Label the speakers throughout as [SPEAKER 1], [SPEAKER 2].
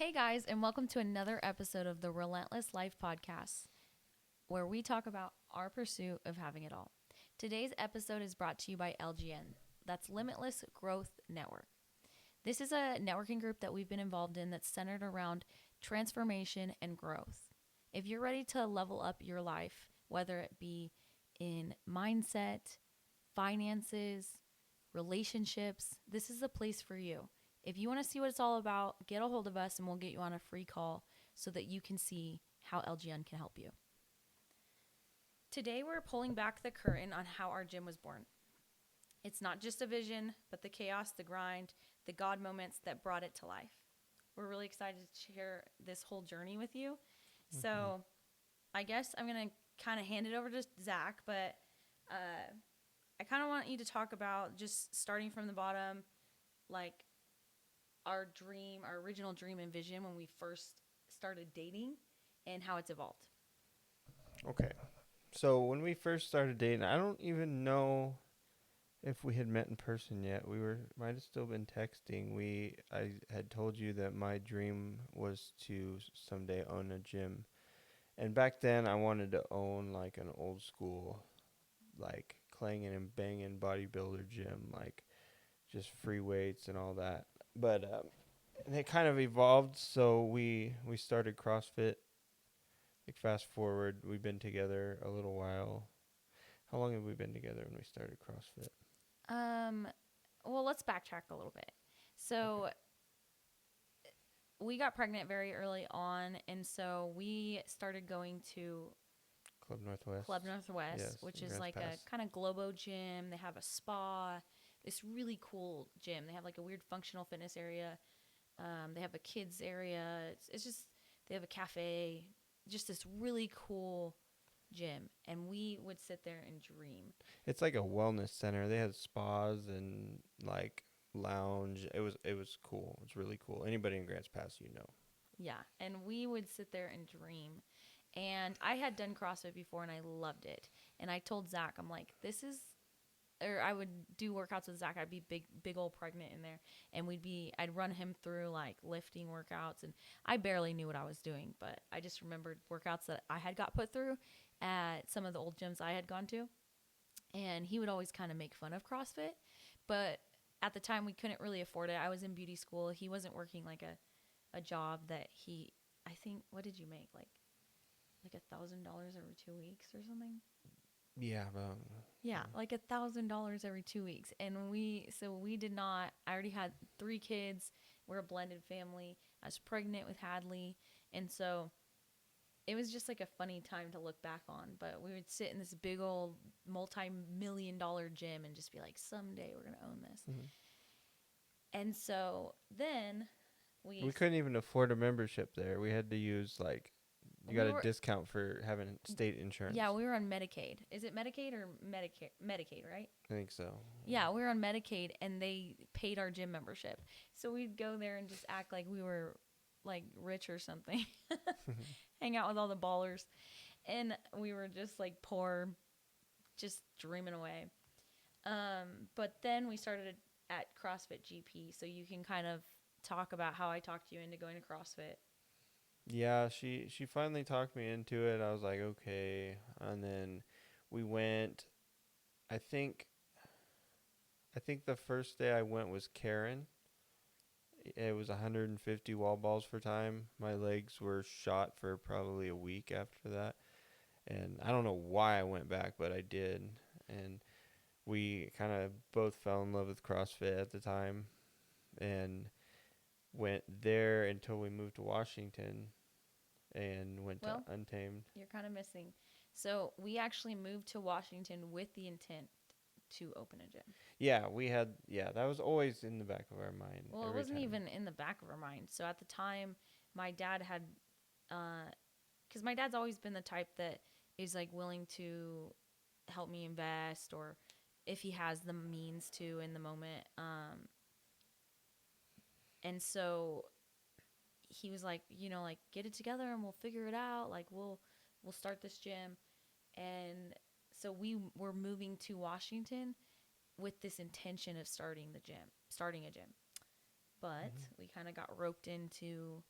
[SPEAKER 1] Hey guys, and welcome to another episode of the Relentless Life Podcast, where we talk about our pursuit of having it all. Today's episode is brought to you by LGN, that's Limitless Growth Network. This is a networking group that we've been involved in that's centered around transformation and growth. If you're ready to level up your life, whether it be in mindset, finances, relationships, this is the place for you. If you want to see what it's all about, get a hold of us and we'll get you on a free call so that you can see how LGN can help you. Today, we're pulling back the curtain on how our gym was born. It's not just a vision, but the chaos, the grind, the God moments that brought it to life. We're really excited to share this whole journey with you. So I guess I'm going to kind of hand it over to Zach, but I kind of want you to talk about just starting from the bottom, like our dream, our original dream and vision when we first started dating and how it's evolved.
[SPEAKER 2] Okay. So when we first started dating, I don't even know if we had met in person yet. Might have still been texting. I had told you that my dream was to someday own a gym. And back then I wanted to own like an old school, like clanging and banging bodybuilder gym, like just free weights and all that. But and it kind of evolved, so we started CrossFit. Like fast forward, we've been together a little while. How long have we been together when we started CrossFit?
[SPEAKER 1] Well, let's backtrack a little bit. So we got pregnant very early on, and so we started going to
[SPEAKER 2] Club Northwest. Yes,
[SPEAKER 1] which
[SPEAKER 2] in
[SPEAKER 1] is
[SPEAKER 2] Grants
[SPEAKER 1] like
[SPEAKER 2] Pass.
[SPEAKER 1] a kind of Globo gym. They have a spa, this really cool gym. They have like a weird functional fitness area. They have a kids area. It's just, they have a cafe, just this really cool gym. And we would sit there and dream.
[SPEAKER 2] It's like a wellness center. They had spas and like lounge. It was cool. It's really cool. Anybody in Grants Pass, you know.
[SPEAKER 1] Yeah. And we would sit there and dream. And I had done CrossFit before and I loved it. And I told Zach, I'm like, or I would do workouts with Zach. I'd be big old pregnant in there. And I'd run him through like lifting workouts. And I barely knew what I was doing, but I just remembered workouts that I had got put through at some of the old gyms I had gone to. And he would always kind of make fun of CrossFit. But at the time, we couldn't really afford it. I was in beauty school. He wasn't working like a job that I think, what did you make? Like $1,000 every 2 weeks or something?
[SPEAKER 2] Yeah,
[SPEAKER 1] Yeah, like $1,000 every 2 weeks. And we did not, I already had 3 kids. We're a blended family. I was pregnant with Hadley. And so it was just like a funny time to look back on. But we would sit in this big old multi-million-dollar gym and just be like, someday we're going to own this.
[SPEAKER 2] Mm-hmm.
[SPEAKER 1] And so then
[SPEAKER 2] we couldn't even afford a membership there. We had to use like you got a discount for having state insurance.
[SPEAKER 1] Yeah, we were on Medicaid. Is it Medicaid or Medicare? Medicaid, right?
[SPEAKER 2] I think so.
[SPEAKER 1] Yeah, we were on Medicaid, and they paid our gym membership. So we'd go there and just act like we were like rich or something, hang out with all the ballers, and we were just like poor, just dreaming away. But then we started at CrossFit GP, so you can kind of talk about how I talked you into going to CrossFit.
[SPEAKER 2] Yeah, she finally talked me into it. I was like, okay. And then we went. I think the first day I went was Karen. It was 150 wall balls for time. My legs were shot for probably a week after that. And I don't know why I went back, but I did. And we kind of both fell in love with CrossFit at the time and went there until we moved to Washington and went to Untamed.
[SPEAKER 1] You're kind of missing. So we actually moved to Washington with the intent to open a gym.
[SPEAKER 2] Yeah, that was always in the back of our mind.
[SPEAKER 1] Well, it wasn't even in the back of our mind. So at the time, my dad had, because my dad's always been the type that is like willing to help me invest, or if he has the means to in the moment. And so he was like, like, get it together and we'll figure it out. Like we'll start this gym. And so we were moving to Washington with this intention of starting a gym. But we kind of got roped into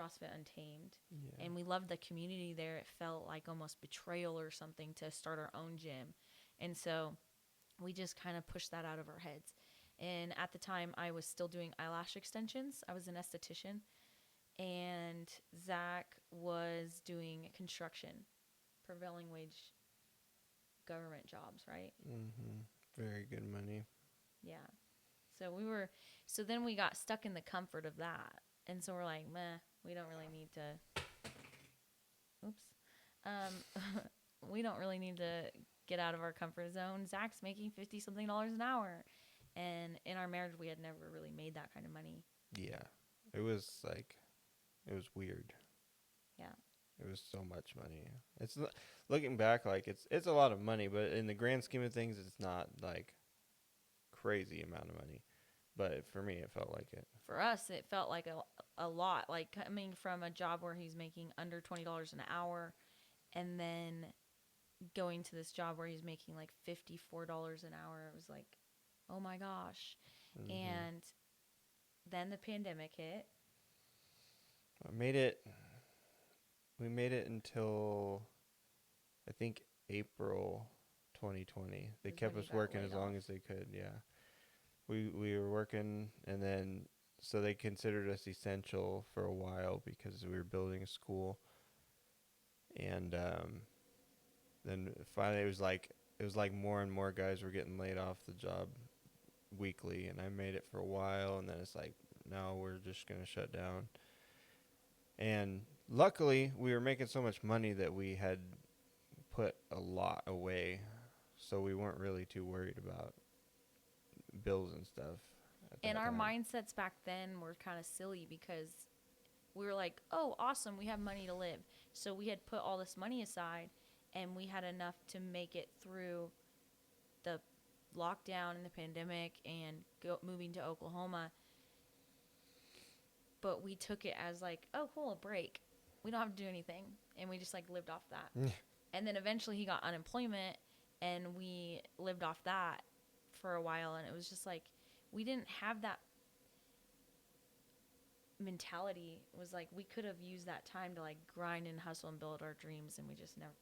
[SPEAKER 1] CrossFit Untamed.
[SPEAKER 2] Yeah.
[SPEAKER 1] And we loved the community there. It felt like almost betrayal or something to start our own gym. And so we just kind of pushed that out of our heads. And at the time, I was still doing eyelash extensions. I was an esthetician. And Zach was doing construction, prevailing wage government jobs, right?
[SPEAKER 2] Mhm. Very good money.
[SPEAKER 1] Yeah. So then we got stuck in the comfort of that. And so we're like, meh, we don't really need to, oops. We don't really need to get out of our comfort zone. Zach's making 50 something dollars an hour. And in our marriage, we had never really made that kind of money.
[SPEAKER 2] Yeah. It was like, it was weird.
[SPEAKER 1] Yeah.
[SPEAKER 2] It was so much money. Looking back, like it's a lot of money, but in the grand scheme of things, it's not like crazy amount of money. But for me, it felt like it.
[SPEAKER 1] For us, it felt like a lot. Like coming from a job where he's making under $20 an hour and then going to this job where he's making like $54 an hour. It was like, oh my gosh.
[SPEAKER 2] Mhm.
[SPEAKER 1] And then the pandemic hit.
[SPEAKER 2] I made it. We made it until I think April 2020. They
[SPEAKER 1] Is
[SPEAKER 2] kept
[SPEAKER 1] when you
[SPEAKER 2] us
[SPEAKER 1] got
[SPEAKER 2] working
[SPEAKER 1] laid
[SPEAKER 2] as long
[SPEAKER 1] off.
[SPEAKER 2] as they could. Yeah, we were working, and then so they considered us essential for a while because we were building a school, and then finally it was like more and more guys were getting laid off the job weekly, and I made it for a while, and then it's like, no, we're just gonna shut down. And luckily, we were making so much money that we had put a lot away, so we weren't really too worried about bills and stuff at
[SPEAKER 1] And
[SPEAKER 2] that
[SPEAKER 1] our
[SPEAKER 2] time.
[SPEAKER 1] mindsets back then were kind of silly because we were like, oh, awesome, we have money to live. So we had put all this money aside and we had enough to make it through the lockdown and the pandemic and moving to Oklahoma. But we took it as like, oh, cool, a break. We don't have to do anything. And we just like lived off that. And then eventually he got unemployment and we lived off that for a while. And it was just like, we didn't have that mentality. It was like we could have used that time to like grind and hustle and build our dreams. And we just never,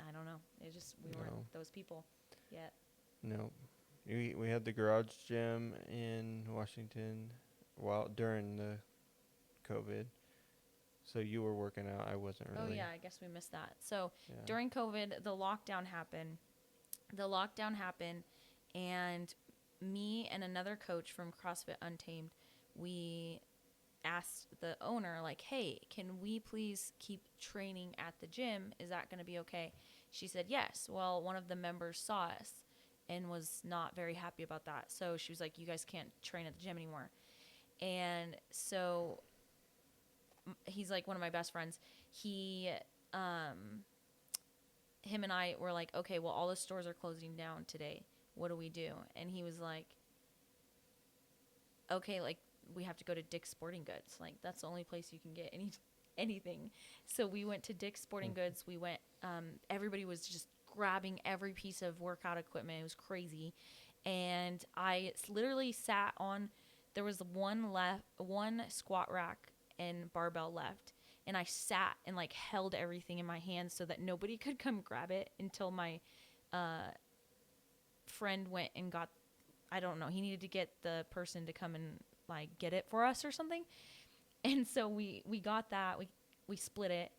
[SPEAKER 1] I don't know. It just, we weren't
[SPEAKER 2] No,
[SPEAKER 1] those people yet.
[SPEAKER 2] no. We had the garage gym in Washington while during the COVID. So you were working out. I wasn't
[SPEAKER 1] Oh,
[SPEAKER 2] really.
[SPEAKER 1] yeah, I guess we missed that. So
[SPEAKER 2] Yeah.
[SPEAKER 1] during COVID, the lockdown happened. The lockdown happened, and me and another coach from CrossFit Untamed, we asked the owner, like, hey, can we please keep training at the gym? Is that going to be okay? She said yes. Well, one of the members saw us and was not very happy about that. So she was like, you guys can't train at the gym anymore. And so he's like one of my best friends. Um, him and I were like, okay, well, all the stores are closing down today. What do we do? And he was like, okay, like we have to go to Dick's Sporting Goods. Like that's the only place you can get anything. So we went to Dick's Sporting Goods. We went. Everybody was just grabbing every piece of workout equipment. It was crazy, and I literally sat on. There was one squat rack and barbell left, and I sat and like held everything in my hands so that nobody could come grab it until my uh, friend went and got. I don't know. He needed to get the person to come and like get it for us or something. And so we got that. We split it.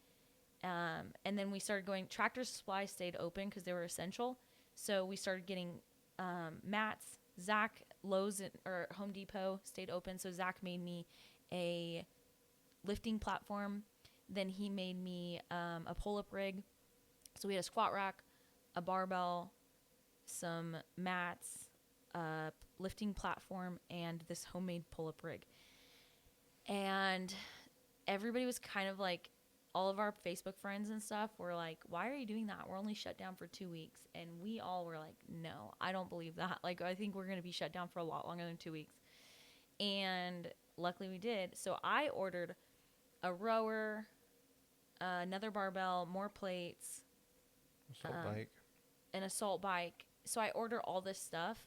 [SPEAKER 1] And then we started going. Tractor Supply stayed open because they were essential. So we started getting mats. Zach Lowe's or Home Depot stayed open. So Zach made me a lifting platform. Then he made me a pull-up rig. So we had a squat rack, a barbell, some mats, a lifting platform, and this homemade pull-up rig. And everybody was kind of like, all of our Facebook friends and stuff were like, why are you doing that? We're only shut down for 2 weeks. And we all were like, no, I don't believe that. Like, I think we're going to be shut down for a lot longer than 2 weeks. And luckily we did. So I ordered a rower, another barbell, more plates,
[SPEAKER 2] Assault
[SPEAKER 1] um,
[SPEAKER 2] bike.
[SPEAKER 1] an assault bike. So I ordered all this stuff,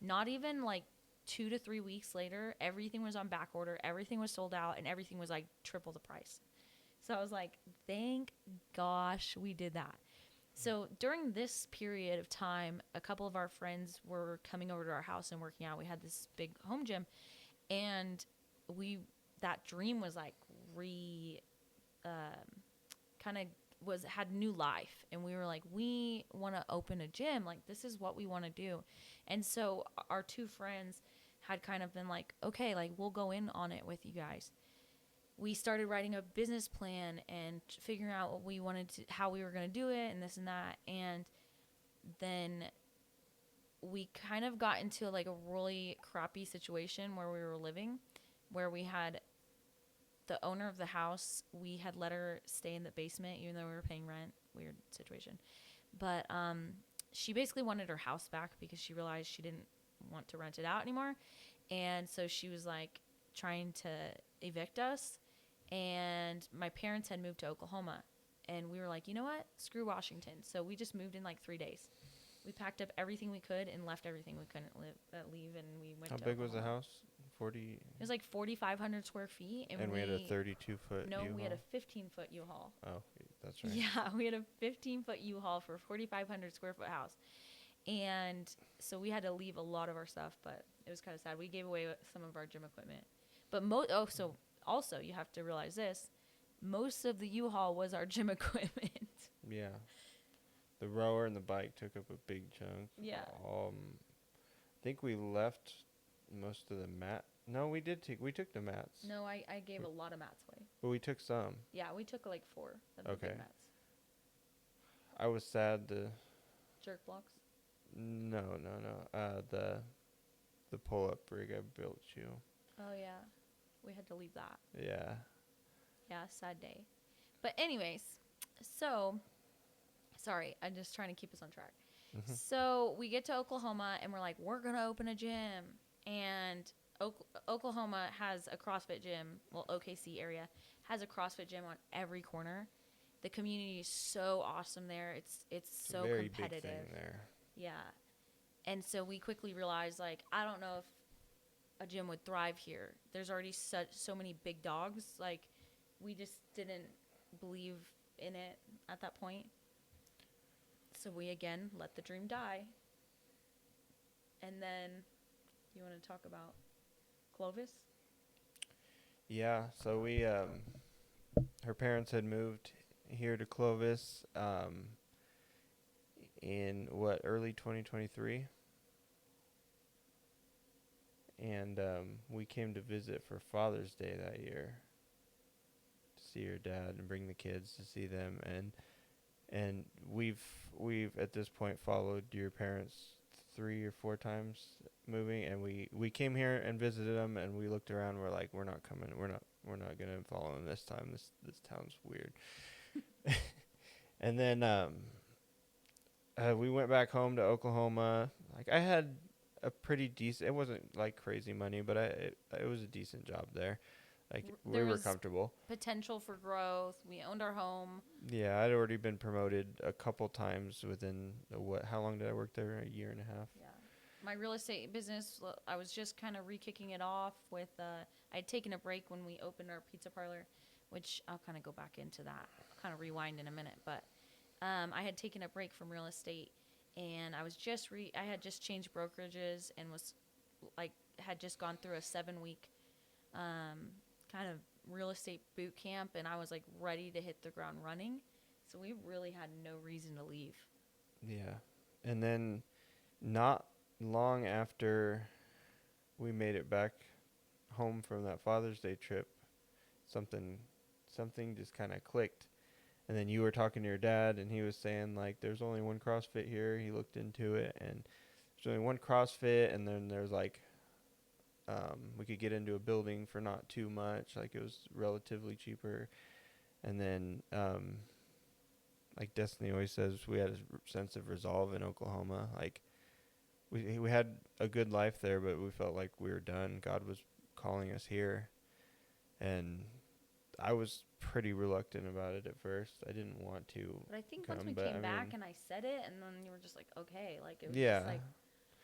[SPEAKER 1] not even like 2 to 3 weeks later, everything was on back order, everything was sold out, and everything was like triple the price. So I was like, thank gosh we did that. So during this period of time, a couple of our friends were coming over to our house and working out. We had this big home gym, and we that dream was like kind of was had new life, and we were like, we want to open a gym, like this is what we want to do. And so our two friends had kind of been like, okay, like we'll go in on it with you guys. We started writing a business plan and figuring out what we wanted to, how we were going to do it, and this and that. And then we kind of got into like a really crappy situation where we were living, where we had the owner of the house, we had let her stay in the basement even though we were paying rent. Weird situation. But she basically wanted her house back because she realized she didn't want to rent it out anymore. And so she was like trying to evict us. And my parents had moved to Oklahoma. And we were like, you know what? Screw Washington. So we just moved in like 3 days. We packed up everything we could and left everything we couldn't leave, and we went
[SPEAKER 2] How
[SPEAKER 1] to
[SPEAKER 2] big was the
[SPEAKER 1] Oklahoma.
[SPEAKER 2] house? 40.
[SPEAKER 1] It was like 4,500 square feet.
[SPEAKER 2] And we had a 32-foot
[SPEAKER 1] No,
[SPEAKER 2] U-Haul?
[SPEAKER 1] we had a 15-foot U-Haul.
[SPEAKER 2] Oh, that's right.
[SPEAKER 1] Yeah, we had a 15-foot U-Haul for a 4,500 square foot house. And so we had to leave a lot of our stuff, but it was kind of sad. We gave away some of our gym equipment. But so also you have to realize this. Most of the U-Haul was our gym equipment.
[SPEAKER 2] Yeah. The rower and the bike took up a big chunk.
[SPEAKER 1] Yeah.
[SPEAKER 2] I think we left most of the mat. No, we took the mats.
[SPEAKER 1] No, I gave a lot of mats away.
[SPEAKER 2] But we took some.
[SPEAKER 1] Yeah, we took like 4 of the
[SPEAKER 2] Okay.
[SPEAKER 1] big mats.
[SPEAKER 2] I was sad to...
[SPEAKER 1] Jerk blocks?
[SPEAKER 2] No. The pull-up rig I built you.
[SPEAKER 1] Oh, yeah. We had to leave that.
[SPEAKER 2] Yeah.
[SPEAKER 1] Yeah, sad day. But anyways, so... Sorry, I'm just trying to keep us on track.
[SPEAKER 2] Mm-hmm.
[SPEAKER 1] So we get to Oklahoma, and we're like, we're going to open a gym. And Oklahoma has a CrossFit gym. Well, OKC area has a CrossFit gym on every corner. The community is so awesome there. It's so
[SPEAKER 2] very
[SPEAKER 1] competitive.
[SPEAKER 2] big thing there.
[SPEAKER 1] Yeah. And so we quickly realized, like, I don't know if a gym would thrive here. There's already so many big dogs. Like, we just didn't believe in it at that point. So we, again, let the dream die. And then, you want to talk about Clovis?
[SPEAKER 2] Yeah, so we, her parents had moved here to Clovis in, early 2023? And we came to visit for Father's Day that year to see her dad and bring the kids to see them. And we've at this point followed your parents 3 or 4 times moving, and we came here and visited them, and we looked around. We're like, we're not coming. We're not gonna follow them this time. This town's weird. And then we went back home to Oklahoma. Like, I had a pretty decent. It wasn't like crazy money, but it was a decent job there. Like, we were comfortable.
[SPEAKER 1] Potential for growth. We owned our home.
[SPEAKER 2] Yeah, I'd already been promoted a couple times within how long did I work there? A year and a half.
[SPEAKER 1] Yeah. My real estate business, I was just kind of re-kicking it off with, I'd taken a break when we opened our pizza parlor, which I'll kind of go back into that. I'll kind of rewind in a minute. But I had taken a break from real estate, and I was I had just changed brokerages and had just gone through a 7-week kind of real estate boot camp, and I was like ready to hit the ground running. So we really had no reason to leave.
[SPEAKER 2] Yeah. And then not long after we made it back home from that Father's Day trip, something just kind of clicked. And then you were talking to your dad, and he was saying, like, there's only one CrossFit here. He looked into it, and there's only one CrossFit, and then there's like we could get into a building for not too much. Like, it was relatively cheaper. And then, like Destiny always says, we had a sense of resolve in Oklahoma. Like, we had a good life there, but we felt like we were done. God was calling us here. And I was pretty reluctant about it at first. I didn't want to.
[SPEAKER 1] But I think once we came back and I said it, and then you were just like, okay. Like, it was
[SPEAKER 2] yeah.
[SPEAKER 1] just like...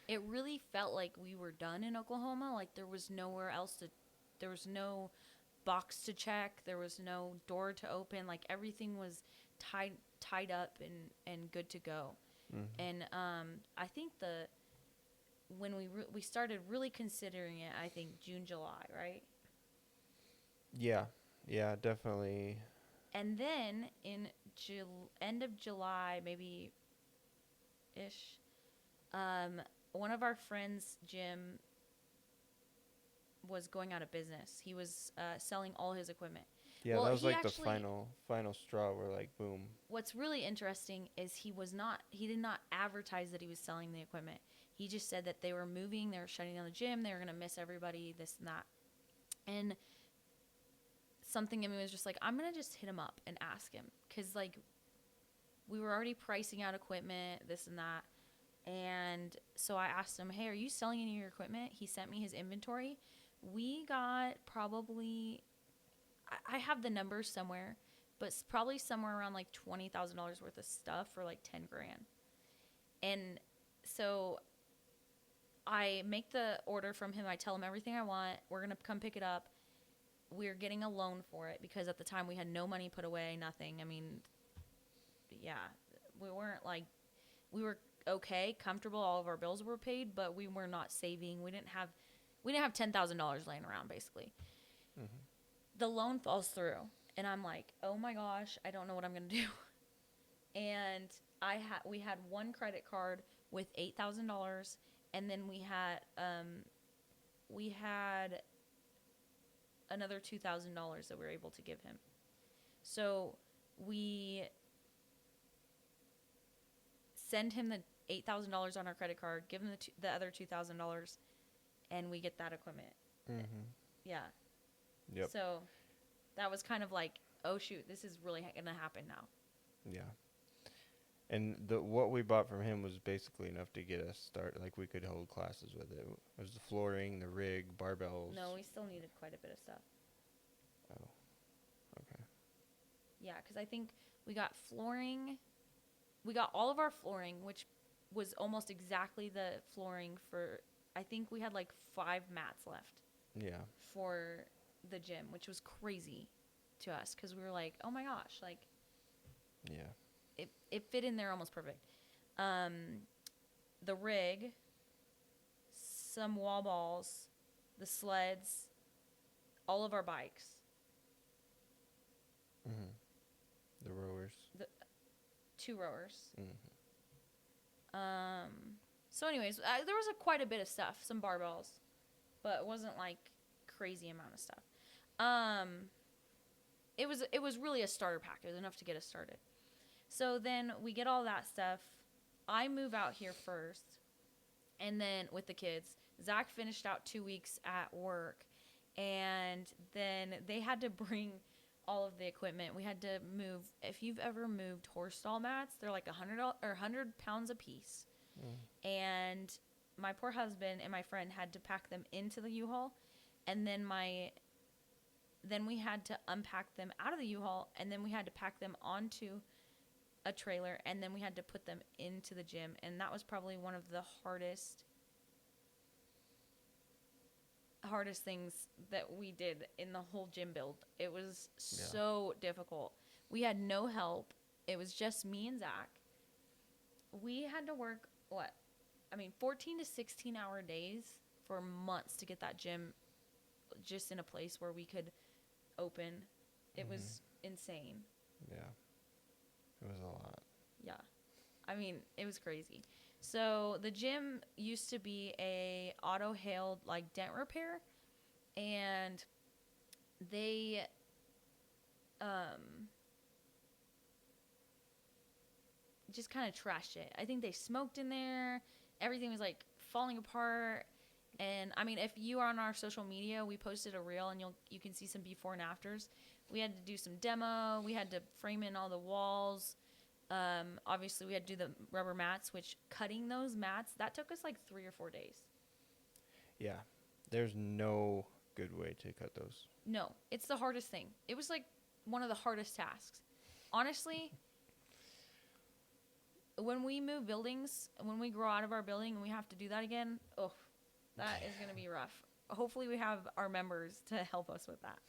[SPEAKER 1] it really felt like we were done in Oklahoma. Like there was nowhere else to, there was no box to check, there was no door to open. Like everything was tied up and good to go.
[SPEAKER 2] Mm-hmm.
[SPEAKER 1] And I think the when we started really considering it, I think June, July, right?
[SPEAKER 2] Yeah. Yeah, definitely.
[SPEAKER 1] And then in end of July, maybe ish, um, one of our friends, Jim, was going out of business. He was selling all his equipment.
[SPEAKER 2] Yeah,
[SPEAKER 1] Well,
[SPEAKER 2] that was
[SPEAKER 1] he
[SPEAKER 2] like the
[SPEAKER 1] actually.
[SPEAKER 2] final straw where like boom.
[SPEAKER 1] What's really interesting is he did not advertise that he was selling the equipment. He just said that they were moving, they were shutting down the gym, they were gonna miss everybody, this and that. And something in me was just like, I'm gonna just hit him up and ask him, because like we were already pricing out equipment, this and that. And so I asked him, hey, are you selling any of your equipment? He sent me his inventory. We got probably, I have the numbers somewhere, but probably somewhere around like $20,000 worth of stuff for like 10 grand. And so I make the order from him. I tell him everything I want. We're going to come pick it up. We're getting a loan for it because at the time we had no money put away, nothing. I mean, yeah, we weren't like, we were okay, comfortable. All of our bills were paid, but we were not saving. We didn't have $10,000 laying around basically.
[SPEAKER 2] Mm-hmm.
[SPEAKER 1] The loan falls through and I'm like, oh my gosh, I don't know what I'm going to do. And we had one credit card with $8,000, and then we had another $2,000 that we were able to give him. So we send him the $8,000 on our credit card, give him the other $2,000, and we get that equipment.
[SPEAKER 2] Mm-hmm.
[SPEAKER 1] Yeah.
[SPEAKER 2] Yep.
[SPEAKER 1] So that was kind of like, oh shoot, this is really gonna happen now.
[SPEAKER 2] Yeah. And the what we bought from him was basically enough to get us started. Like we could hold classes with it. It was the flooring, the rig, barbells.
[SPEAKER 1] No, we still needed quite a bit of stuff.
[SPEAKER 2] Oh, okay.
[SPEAKER 1] Yeah, because I think we got flooring. We got all of our flooring, which was almost exactly the flooring for. I think we had like 5 mats left
[SPEAKER 2] Yeah.
[SPEAKER 1] for the gym, which was crazy to us because we were like, oh my gosh, like
[SPEAKER 2] Yeah.
[SPEAKER 1] it fit in there almost perfect. The rig, some wall balls, the sleds, all of our bikes,
[SPEAKER 2] Mm-hmm. The rowers.
[SPEAKER 1] the 2 rowers.
[SPEAKER 2] Mm-hmm.
[SPEAKER 1] So anyways, there was quite a bit of stuff, some barbells, but it wasn't like crazy amount of stuff. It was really a starter pack. It was enough to get us started. So then we get all that stuff. I move out here first, and then with the kids, Zach finished out 2 weeks at work, and then they had to bring all of the equipment. We had to move. If you've ever moved horse stall mats, they're like 100 pounds a piece.
[SPEAKER 2] Mm.
[SPEAKER 1] And my poor husband and my friend had to pack them into the U-Haul, and then we had to unpack them out of the U-Haul, and then we had to pack them onto a trailer, and then we had to put them into the gym. And that was probably one of the hardest things that we did in the whole gym build. It was so difficult. We had no help. It was just me and Zach. We had to work 14 to 16 hour days for months to get that gym just in a place where we could open. It was insane.
[SPEAKER 2] Yeah. It was a lot.
[SPEAKER 1] Yeah. I mean, it was crazy. So the gym used to be a auto-hailed like dent repair, and they just kind of trashed it. I think they smoked in there. Everything was like falling apart. And I mean, if you are on our social media, we posted a reel, and you can see some before and afters. We had to do some demo. We had to frame in all the walls. Obviously, we had to do the rubber mats, which cutting those mats, that took us like 3 or 4 days.
[SPEAKER 2] Yeah. There's no good way to cut those.
[SPEAKER 1] No, it's the hardest thing. It was like one of the hardest tasks. Honestly, when we move buildings, when we grow out of our building and we have to do that again, oh, that is going to be rough. Hopefully we have our members to help us with that.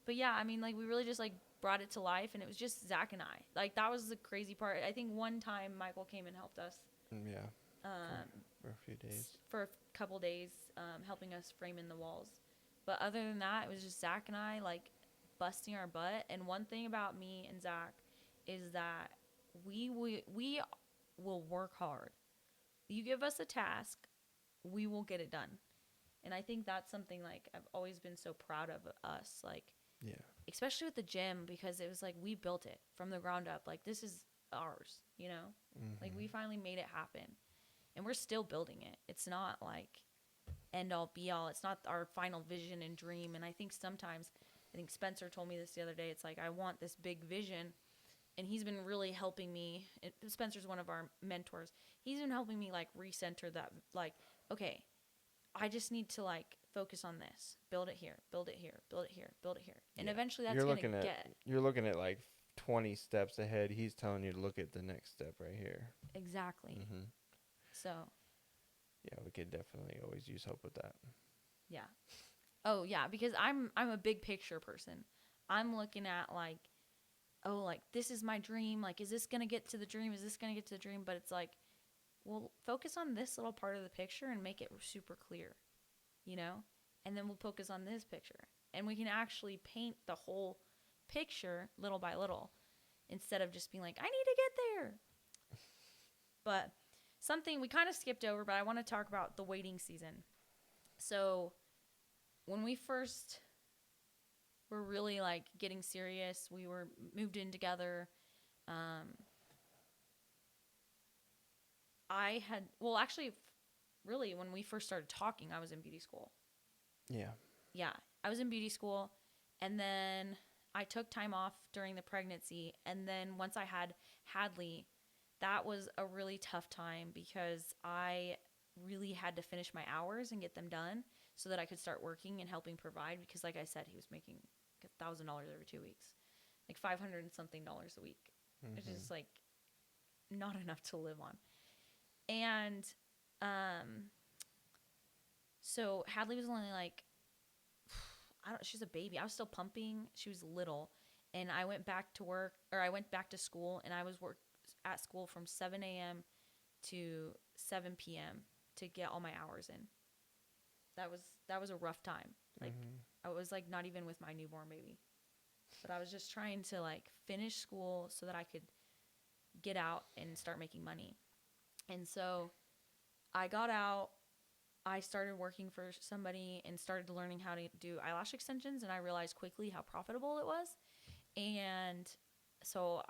[SPEAKER 1] But yeah, I mean, like, we really just, like, brought it to life, and it was just Zach and I. Like, that was the crazy part. I think one time Michael came and helped us.
[SPEAKER 2] Yeah.
[SPEAKER 1] Um,
[SPEAKER 2] For a few days.
[SPEAKER 1] For a couple days, helping us frame in the walls. But other than that, it was just Zach and I, like, busting our butt. And one thing about me and Zach is that we will work hard. You give us a task, we will get it done. And I think that's something, like, I've always been so proud of us, like,
[SPEAKER 2] Yeah.
[SPEAKER 1] especially with the gym, because it was like we built it from the ground up. Like, this is ours, you know? Like, we finally made it happen. And we're still building it. It's not like end all be all. It's not our final vision and dream. And I think sometimes, I think Spencer told me this the other day, it's like, I want this big vision. And he's been really helping me. Spencer's one of our mentors. He's been helping me, like, recenter that, like, okay, I just need to, like, focus on this. Build it here, build it here, build it here, build it here. And eventually that's going to get.
[SPEAKER 2] You're looking at like 20 steps ahead. He's telling you to look at the next step right here.
[SPEAKER 1] Exactly. So.
[SPEAKER 2] Yeah, we could definitely always use help with that.
[SPEAKER 1] Yeah. Oh, yeah, because I'm a big picture person. I'm looking at, like, oh, like, this is my dream. Like, is this going to get to the dream? Is this going to get to the dream? But it's like, well, focus on this little part of the picture and make it super clear, you know? And then we'll focus on this picture. And we can actually paint the whole picture little by little instead of just being like, I need to get there. But something we kind of skipped over, but I want to talk about the waiting season. So when we first were really, like, getting serious, we were moved in together. Really, when we first started talking, I was in beauty school.
[SPEAKER 2] Yeah.
[SPEAKER 1] Yeah, I was in beauty school, and then I took time off during the pregnancy, and then once I had Hadley, that was a really tough time because I really had to finish my hours and get them done so that I could start working and helping provide, because, like I said, he was making $1,000 every 2 weeks, like 500 and something dollars a week, which is, like, not enough to live on. And so Hadley was only, like, she's a baby. I was still pumping. She was little. And I went back to work, or I went back to school, and I was at school from 7 a.m. to 7 p.m. to get all my hours in. That was a rough time. Like, I was, like, not even with my newborn baby. But I was just trying to, like, finish school so that I could get out and start making money. And so I got out. I started working for somebody and started learning how to do eyelash extensions, and I realized quickly how profitable it was. And so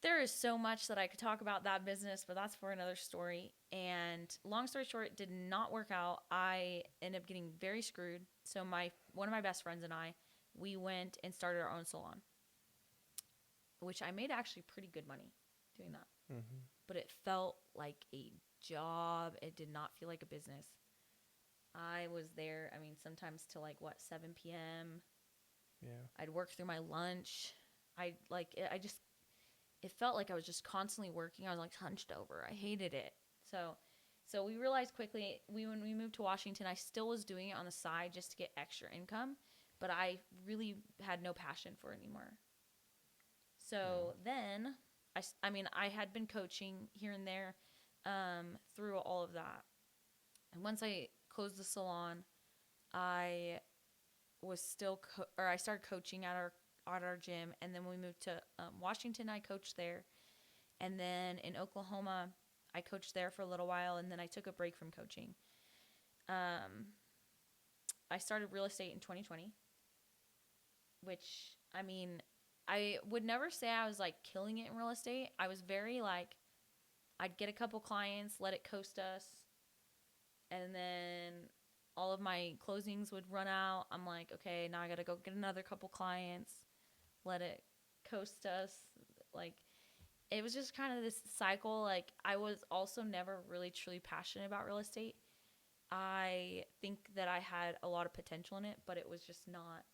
[SPEAKER 1] there is so much that I could talk about that business, but that's for another story. And long story short, it did not work out. I ended up getting very screwed. So one of my best friends and I, we went and started our own salon, which I made actually pretty good money doing that. But it felt like a job. It did not feel like a business. I was there, I mean, sometimes till, like, 7 p.m.
[SPEAKER 2] Yeah.
[SPEAKER 1] I'd work through my lunch. It felt like I was just constantly working. I was, like, hunched over. I hated it. So we realized quickly, when we moved to Washington, I still was doing it on the side just to get extra income, but I really had no passion for it anymore. So then, I had been coaching here and there through all of that. And once I closed the salon, I was still, I started coaching at our gym, and then we moved to Washington. I coached there, and then in Oklahoma, I coached there for a little while, and then I took a break from coaching. I started real estate in 2020, which, I mean, I would never say I was, like, killing it in real estate. I was very, like, I'd get a couple clients, let it coast us, and then all of my closings would run out. I'm like, okay, now I got to go get another couple clients, let it coast us. Like, it was just kind of this cycle. Like, I was also never really truly passionate about real estate. I think that I had a lot of potential in it, but it was just not,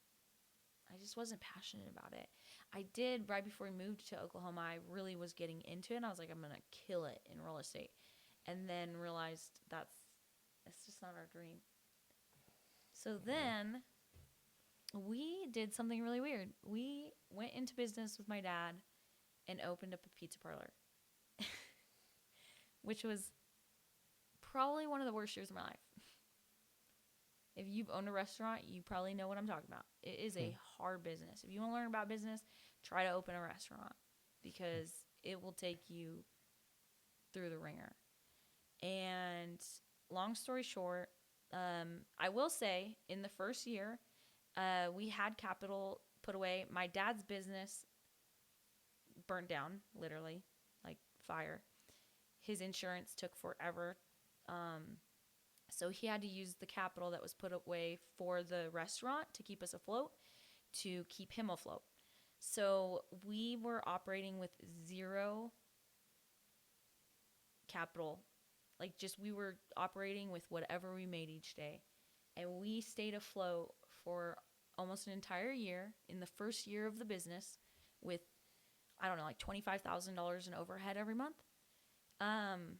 [SPEAKER 1] I just wasn't passionate about it. I did right before we moved to Oklahoma. I really was getting into it. And I was like, I'm gonna kill it in real estate, and then realized it's just not our dream. So
[SPEAKER 2] Yeah.
[SPEAKER 1] then we did something really weird. We went into business with my dad and opened up a pizza parlor, which was probably one of the worst years of my life. If you've owned a restaurant, you probably know what I'm talking about. It is
[SPEAKER 2] Hmm.
[SPEAKER 1] a hard business. If you want to learn about business, try to open a restaurant because it will take you through the ringer. And long story short, I will say in the first year, we had capital put away. My dad's business burnt down, literally, like fire. His insurance took forever. Um, so he had to use the capital that was put away for the restaurant to keep us afloat, to keep him afloat. So we were operating with zero capital. Like, just we were operating with whatever we made each day. And we stayed afloat for almost an entire year in the first year of the business with, I don't know, like $25,000 in overhead every month. Um,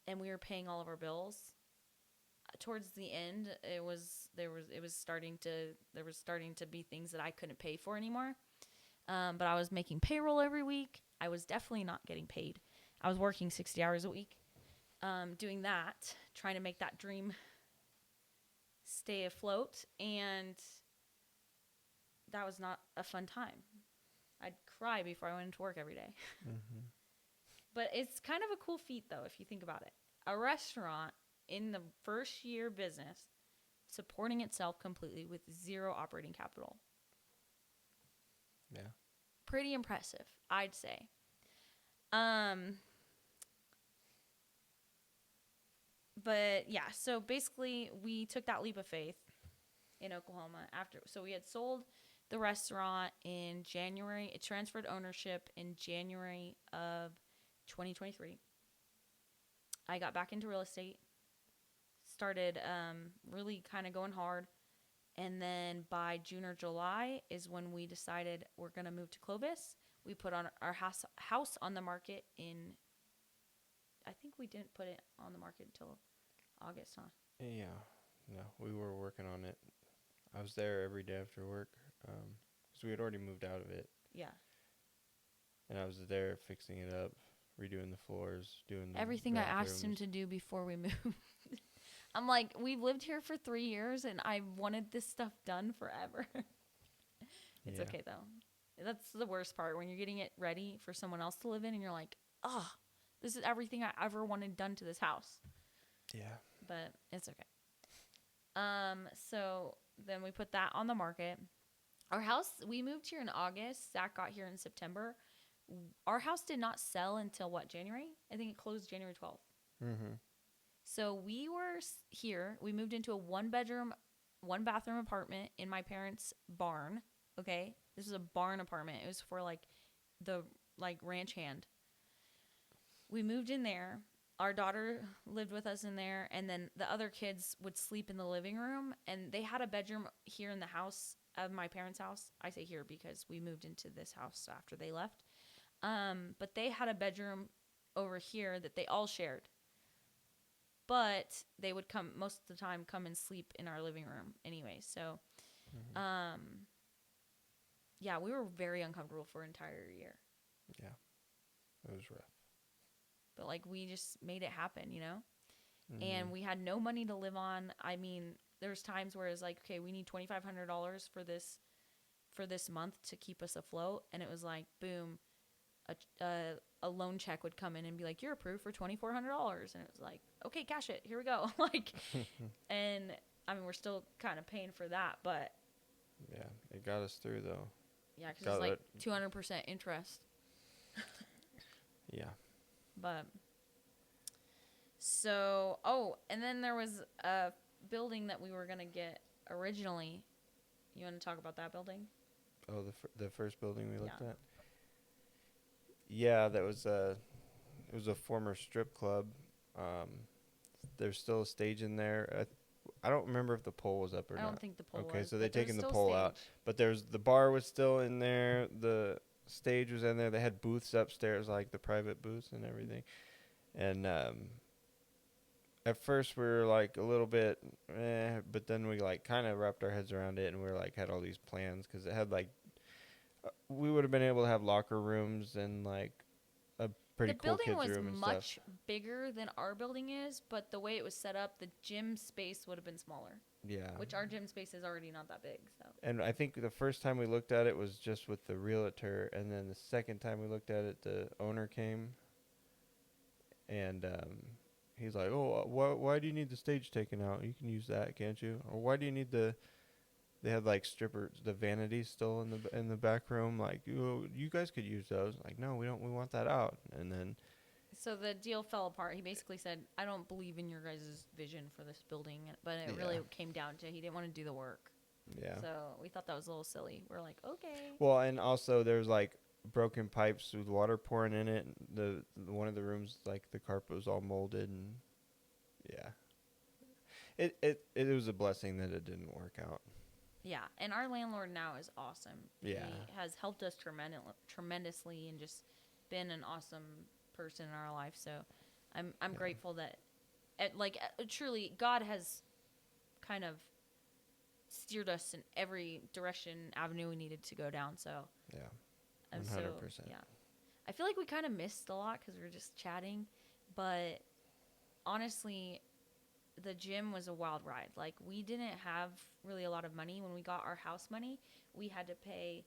[SPEAKER 1] and we were paying all of our bills. Towards the end, it was starting to be things that I couldn't pay for anymore. But I was making payroll every week. I was definitely not getting paid. I was working 60 hours a week, doing that, trying to make that dream stay afloat, and that was not a fun time. I'd cry before I went into work every day.
[SPEAKER 2] Hmm.
[SPEAKER 1] But it's kind of a cool feat, though, if you think about it. A restaurant in the first year business supporting itself completely with zero operating capital.
[SPEAKER 2] Yeah.
[SPEAKER 1] Pretty impressive, I'd say. Um, but yeah, so basically we took that leap of faith in Oklahoma after. So we had sold the restaurant in January. It transferred ownership in January of 2023. I got back into real estate, started really kind of going hard. And then by June or July is when we decided we're going to move to Clovis. We put on our house on the market in, I think we didn't put it on the market until August, huh?
[SPEAKER 2] Yeah. No, we were working on it. I was there every day after work, 'cause we had already moved out of it,
[SPEAKER 1] Yeah.
[SPEAKER 2] and I was there fixing it up, redoing the floors, doing the
[SPEAKER 1] Everything I asked him
[SPEAKER 2] bathrooms.
[SPEAKER 1] to do before we moved. I'm like, we've lived here for 3 years and I wanted this stuff done forever. It's
[SPEAKER 2] Yeah.
[SPEAKER 1] okay though. That's the worst part when you're getting it ready for someone else to live in and you're like, oh, this is everything I ever wanted done to this house.
[SPEAKER 2] Yeah.
[SPEAKER 1] But it's okay. So then we put that on the market. Our house, we moved here in August. Zach got here in September. Our house did not sell until what, January? I think it closed January 12th.
[SPEAKER 2] Mhm.
[SPEAKER 1] So we were here. We moved into a one bedroom, one bathroom apartment in my parents' barn. Okay. This was a barn apartment. It was for like the like ranch hand. We moved in there. Our daughter lived with us in there, and then the other kids would sleep in the living room. And they had a bedroom here in the house of my parents' house. I say here because we moved into this house after they left. But they had a bedroom over here that they all shared. But they would come most of the time, come and sleep in our living room anyway. So,
[SPEAKER 2] Mhm.
[SPEAKER 1] um, yeah, we were very uncomfortable for an entire year.
[SPEAKER 2] Yeah. It was rough.
[SPEAKER 1] But like we just made it happen, you know? And
[SPEAKER 2] Mhm.
[SPEAKER 1] we had no money to live on. I mean, there's times where it's like, okay, we need $2,500 for this month to keep us afloat, and it was like, boom, a loan check would come in and be like, you're approved for $2,400, and it was like, okay, cash it, here we go. Like, and I mean, we're still kind of paying for that, but
[SPEAKER 2] Yeah. It got us through though.
[SPEAKER 1] yeah, because it's
[SPEAKER 2] Got
[SPEAKER 1] like
[SPEAKER 2] it.
[SPEAKER 1] 200% interest.
[SPEAKER 2] Yeah.
[SPEAKER 1] But so, oh, and then there was a building that we were gonna get originally. You want to talk about that building?
[SPEAKER 2] Oh, the first building we
[SPEAKER 1] Yeah.
[SPEAKER 2] looked at. Yeah, that was a it was a former strip club. Um, there's still a stage in there. I don't remember if the pole was up or
[SPEAKER 1] I don't
[SPEAKER 2] not.
[SPEAKER 1] think the pole
[SPEAKER 2] Okay,
[SPEAKER 1] was,
[SPEAKER 2] so they
[SPEAKER 1] but there's
[SPEAKER 2] taken the
[SPEAKER 1] still
[SPEAKER 2] pole out,
[SPEAKER 1] stage.
[SPEAKER 2] but there's the bar was still in there. The stage was in there. They had booths upstairs, like the private booths and everything. And at first we were like a little bit, but then we like kind of wrapped our heads around it, and we were like had all these plans because it had like we would have been able to have locker rooms and like a
[SPEAKER 1] The
[SPEAKER 2] pretty cool
[SPEAKER 1] building
[SPEAKER 2] kids
[SPEAKER 1] was
[SPEAKER 2] room and stuff.
[SPEAKER 1] much bigger than our building is, but the way it was set up, the gym space would have been smaller,
[SPEAKER 2] Yeah.
[SPEAKER 1] which our gym space is already not that big. So
[SPEAKER 2] And I think the first time we looked at it was just with the realtor, and then the second time we looked at it, the owner came, and he's like, "Oh, why do you need the stage taken out? You can use that, can't you? Or why do you need the?" They had like the vanities still in the back room. Like, you guys could use those. Like, no, we don't. We want that out. And then,
[SPEAKER 1] So the deal fell apart. He basically said, "I don't believe in your guys' vision for this building," but it
[SPEAKER 2] yeah,
[SPEAKER 1] really came down to he didn't want to do the work.
[SPEAKER 2] yeah.
[SPEAKER 1] So we thought that was a little silly. We're like, okay.
[SPEAKER 2] Well, and also there's like broken pipes with water pouring in it. The one of the rooms, like the carpet was all molded, and yeah, it was a blessing that it didn't work out.
[SPEAKER 1] Yeah, and our landlord now is awesome.
[SPEAKER 2] Yeah.
[SPEAKER 1] He has helped us tremendously and just been an awesome person in our life. So I'm
[SPEAKER 2] Yeah.
[SPEAKER 1] grateful that truly God has kind of steered us in every direction avenue we needed to go down. So
[SPEAKER 2] Yeah,
[SPEAKER 1] I'm
[SPEAKER 2] 100%.
[SPEAKER 1] yeah. I feel like we kind of missed a lot cuz we were just chatting, but honestly, the gym was a wild ride. Like, we didn't have really a lot of money when we got our house money. We had to pay.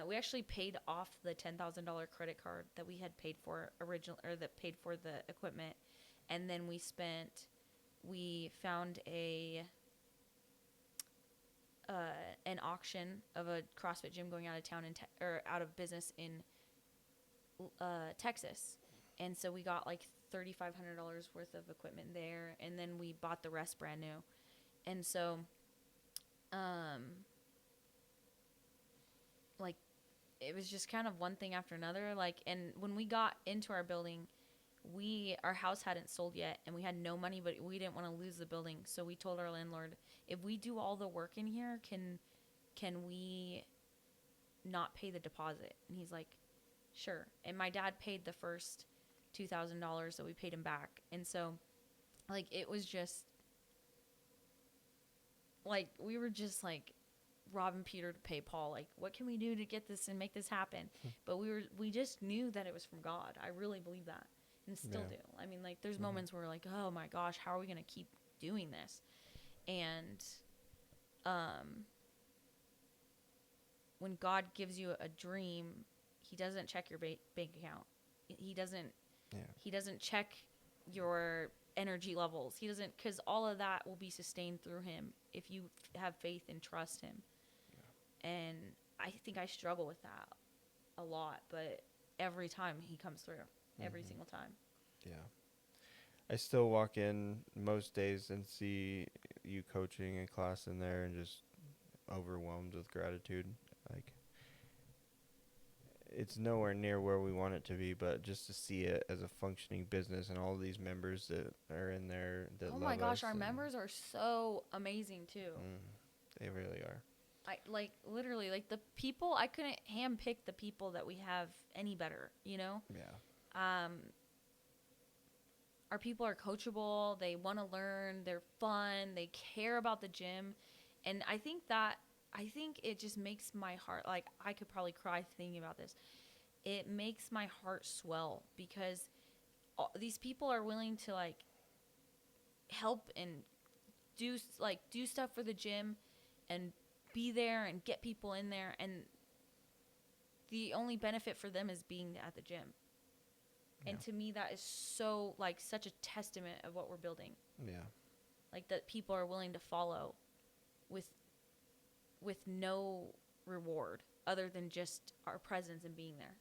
[SPEAKER 1] We actually paid off the $10,000 credit card that we had paid for that paid for the equipment, and then We found an auction of a CrossFit gym going out of town or out of business in Texas, and so we got like $3,500 worth of equipment there, and then we bought the rest brand new, and so, like, it was just kind of one thing after another. Like, and when we got into our building, our house hadn't sold yet, and we had no money, but we didn't want to lose the building, so we told our landlord, if we do all the work in here, can we not pay the deposit? And he's like, sure. And my dad paid the first $2,000 that we paid him back. And so, like, it was just like we were just like robbing Peter to pay Paul. Like, what can we do to get this and make this happen? But we just knew that it was from God. I really believe that, and still
[SPEAKER 2] Yeah.
[SPEAKER 1] do. I mean, like, there's moments where we're like, oh my gosh, how are we gonna keep doing this? And when God gives you a dream, He doesn't check your bank account. He doesn't.
[SPEAKER 2] Yeah.
[SPEAKER 1] He doesn't check your energy levels. He doesn't, because all of that will be sustained through Him if you have faith and trust Him. Yeah. And I think I struggle with that a lot, but every time He comes through, every single time.
[SPEAKER 2] Yeah. I still walk in most days and see you coaching a class in there and just overwhelmed with gratitude. Like, it's nowhere near where we want it to be, but just to see it as a functioning business and all these members that are in there that love us.
[SPEAKER 1] Oh my gosh, our members are so amazing too.
[SPEAKER 2] They really are.
[SPEAKER 1] I like literally like the people. I couldn't handpick the people that we have any better. You know.
[SPEAKER 2] Yeah.
[SPEAKER 1] Our people are coachable. They want to learn. They're fun. They care about the gym, and I think it just makes my heart, like, I could probably cry thinking about this. It makes my heart swell because these people are willing to, like, help and do stuff for the gym and be there and get people in there, and the only benefit for them is being at the gym. Yeah. And to me, that is so, like, such a testament of what we're building.
[SPEAKER 2] Yeah.
[SPEAKER 1] Like, that people are willing to follow with no reward other than just our presence and being there.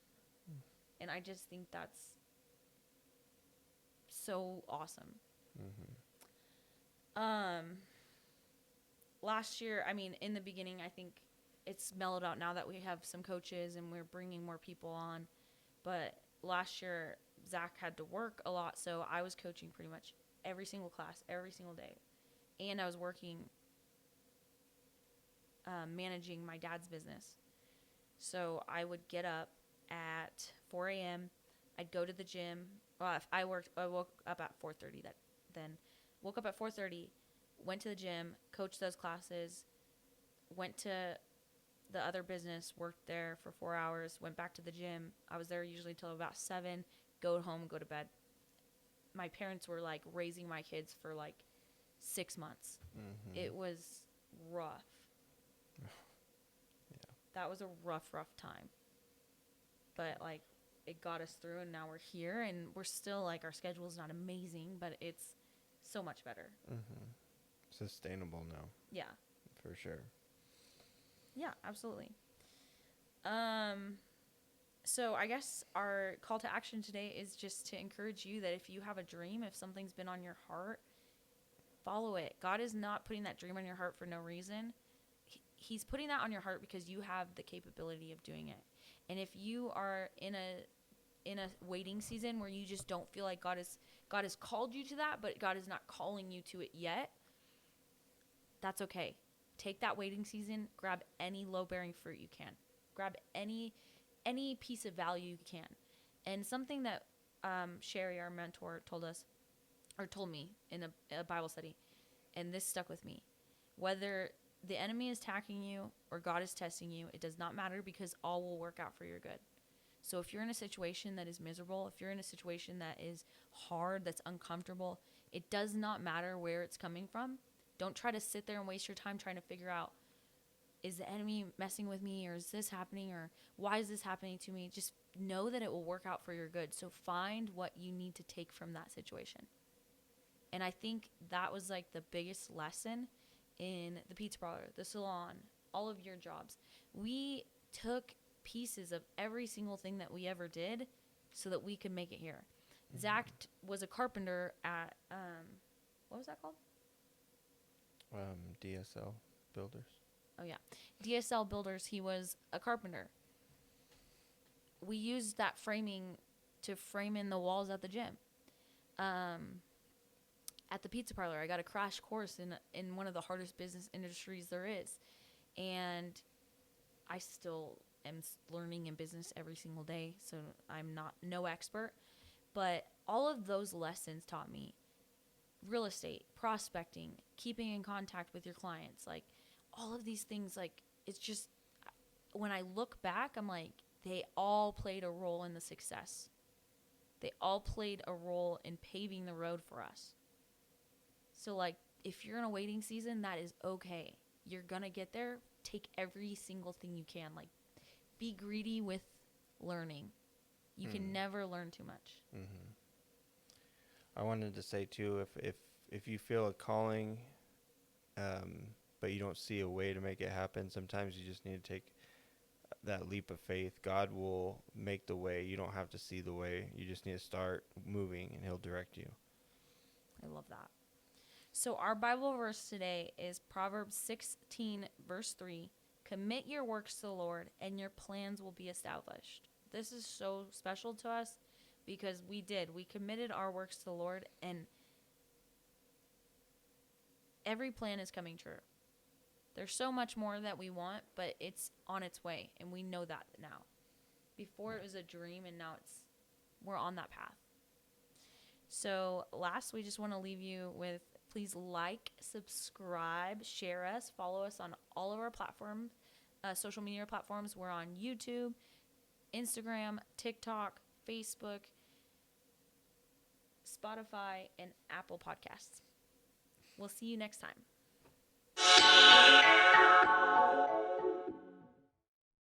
[SPEAKER 1] And I just think that's so awesome. Last year, I mean, in the beginning, I think it's mellowed out now that we have some coaches and we're bringing more people on. But last year, Zach had to work a lot, so I was coaching pretty much every single class, every single day. and I was working, managing my dad's business. So I would get up at 4 a.m. I'd go to the gym. Well, if I woke up at 4:30. Then woke up at 4:30, went to the gym, coached those classes, went to the other business, worked there for 4 hours, went back to the gym. I was there usually till about 7. Go home, go to bed. My parents were like raising my kids for like 6 months.
[SPEAKER 2] Mm-hmm.
[SPEAKER 1] It was rough.
[SPEAKER 2] Yeah.
[SPEAKER 1] That was a rough time. But like it got us through, and now we're here, and we're still like our schedule's not amazing, but it's so much better.
[SPEAKER 2] Mm-hmm. Sustainable now.
[SPEAKER 1] Yeah.
[SPEAKER 2] For sure.
[SPEAKER 1] Yeah, absolutely. So I guess our call to action today is just to encourage you that if you have a dream, if something's been on your heart, follow it. God is not putting that dream on your heart for no reason. He's putting that on your heart because you have the capability of doing it. And if you are in a waiting season where you just don't feel like God has called you to that, but God is not calling you to it yet, that's okay. Take that waiting season, grab any low-bearing fruit you can. Grab any piece of value you can. And something that Sherry, our mentor, told me in a Bible study, and this stuck with me. Whether the enemy is attacking you or God is testing you, it does not matter, because all will work out for your good. So if you're in a situation that is miserable, if you're in a situation that is hard, that's uncomfortable, it does not matter where it's coming from. Don't try to sit there and waste your time trying to figure out, is the enemy messing with me, or is this happening, or why is this happening to me? Just know that it will work out for your good. So find what you need to take from that situation. And I think that was like the biggest lesson in the pizza parlor, the salon, all of your jobs. We took pieces of every single thing that we ever did so that we could make it here. Mm-hmm. Zach was a carpenter at, what was that called?
[SPEAKER 2] DSL Builders.
[SPEAKER 1] Oh, yeah. DSL Builders, he was a carpenter. We used that framing to frame in the walls at the gym. At the pizza parlor, I got a crash course in one of the hardest business industries there is. And I still am learning in business every single day, so I'm no expert. But all of those lessons taught me real estate, prospecting, keeping in contact with your clients, like all of these things. Like, it's just, when I look back, I'm like, they all played a role in the success. They all played a role in paving the road for us. So like, if you're in a waiting season, that is okay. You're gonna get there. Take every single thing you can. Like, be greedy with learning. You can never learn too much.
[SPEAKER 2] Mm-hmm. I wanted to say too, if you feel a calling, but you don't see a way to make it happen, sometimes you just need to take that leap of faith. God will make the way. You don't have to see the way. You just need to start moving, and He'll direct you.
[SPEAKER 1] I love that. So our Bible verse today is Proverbs 16, verse 3. Commit your works to the Lord, and your plans will be established. This is so special to us because we committed our works to the Lord, and every plan is coming true. There's so much more that we want, but it's on its way, and we know that now. Before it was a dream, and now we're on that path. So last, we just want to leave you with, please like, subscribe, share us, follow us on all of our platforms, social media platforms. We're on YouTube, Instagram, TikTok, Facebook, Spotify, and Apple Podcasts. We'll see you next time.